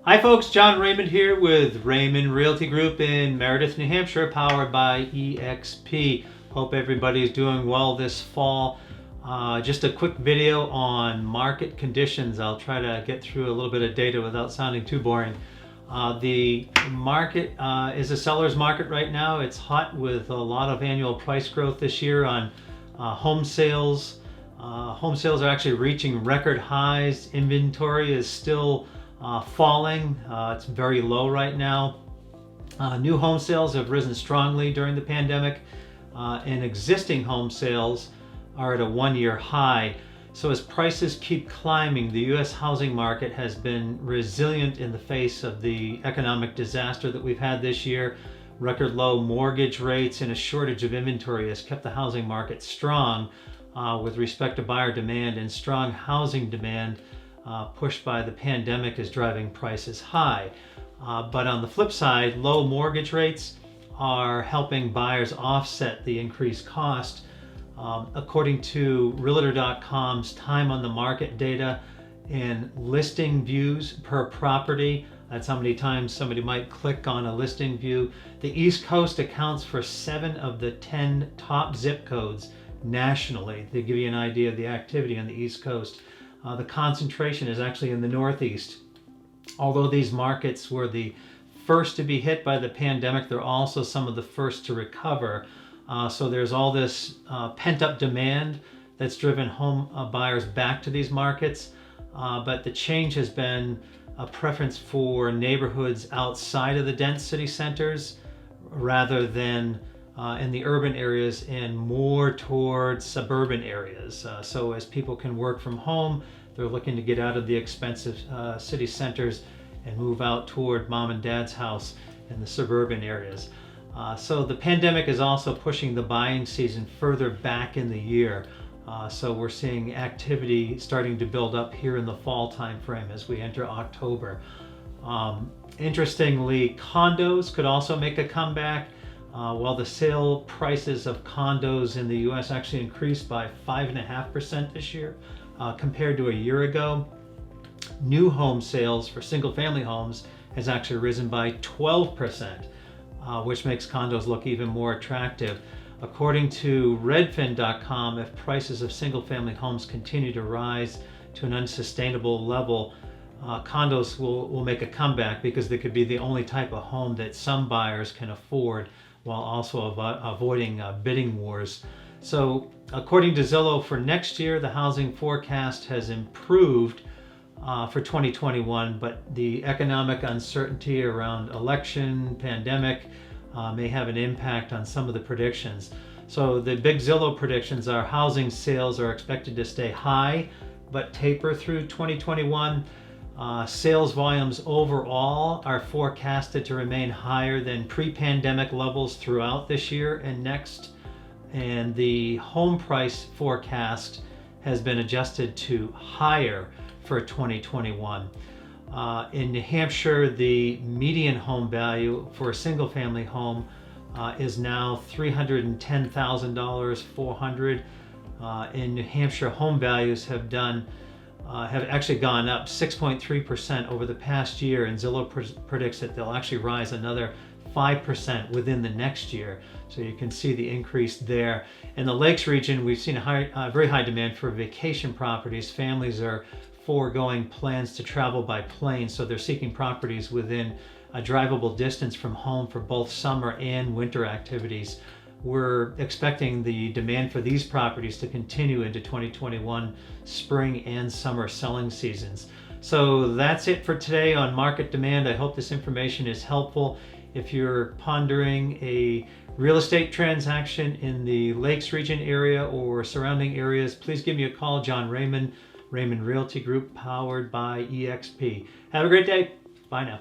Hi folks, John Raymond here with Raymond Realty Group in Meredith, New Hampshire, powered by eXp. Hope everybody is doing well this fall. Just a quick video on market conditions. I'll try to get through a little bit of data without sounding too boring. The market is a seller's market right now. It's hot with a lot of annual price growth this year on home sales. Home sales are actually reaching record highs. Inventory is still falling. It's very low right now. New home sales have risen strongly during the pandemic, and existing home sales are at a one-year high. So as prices keep climbing, the U.S. housing market has been resilient in the face of the economic disaster that we've had this year. Record low mortgage rates and a shortage of inventory has kept the housing market strong with respect to buyer demand, and strong housing demand pushed by the pandemic is driving prices high. But on the flip side, low mortgage rates are helping buyers offset the increased cost. According to Realtor.com's time on the market data and listing views per property, that's how many times somebody might click on a listing view, the East Coast accounts for 7 of the 10 top zip codes nationally. To give you an idea of the activity on the East Coast. The concentration is actually in the Northeast. Although these markets were the first to be hit by the pandemic, they're also some of the first to recover. So there's all this pent-up demand that's driven home buyers back to these markets. But the change has been a preference for neighborhoods outside of the dense city centers rather than in the urban areas, and more towards suburban areas. So as people can work from home, they're looking to get out of the expensive city centers and move out toward mom and dad's house in the suburban areas. So the pandemic is also pushing the buying season further back in the year. So we're seeing activity starting to build up here in the fall time frame as we enter October. Interestingly, condos could also make a comeback. While the sale prices of condos in the U.S. actually increased by 5.5% this year compared to a year ago, new home sales for single-family homes has actually risen by 12%, which makes condos look even more attractive. According to Redfin.com, if prices of single-family homes continue to rise to an unsustainable level, condos will make a comeback, because they could be the only type of home that some buyers can afford, while also avoiding bidding wars. So according to Zillow, for next year, the housing forecast has improved for 2021, but the economic uncertainty around election, pandemic, may have an impact on some of the predictions. So the big Zillow predictions are housing sales are expected to stay high, but taper through 2021. Sales volumes overall are forecasted to remain higher than pre-pandemic levels throughout this year and next. And the home price forecast has been adjusted to higher for 2021. In New Hampshire, the median home value for a single-family home is now $310,000, $400. In New Hampshire, home values have actually gone up 6.3% over the past year, and Zillow predicts that they'll actually rise another 5% within the next year. So you can see the increase there. In the Lakes region, we've seen a very high demand for vacation properties. Families are foregoing plans to travel by plane, so they're seeking properties within a drivable distance from home for both summer and winter activities. We're expecting the demand for these properties to continue into 2021 spring and summer selling seasons. So that's it for today on market demand. I hope this information is helpful. If you're pondering a real estate transaction in the Lakes region area or surrounding areas, please give me a call. John Raymond, Raymond Realty Group, powered by eXp. Have a great day. Bye now.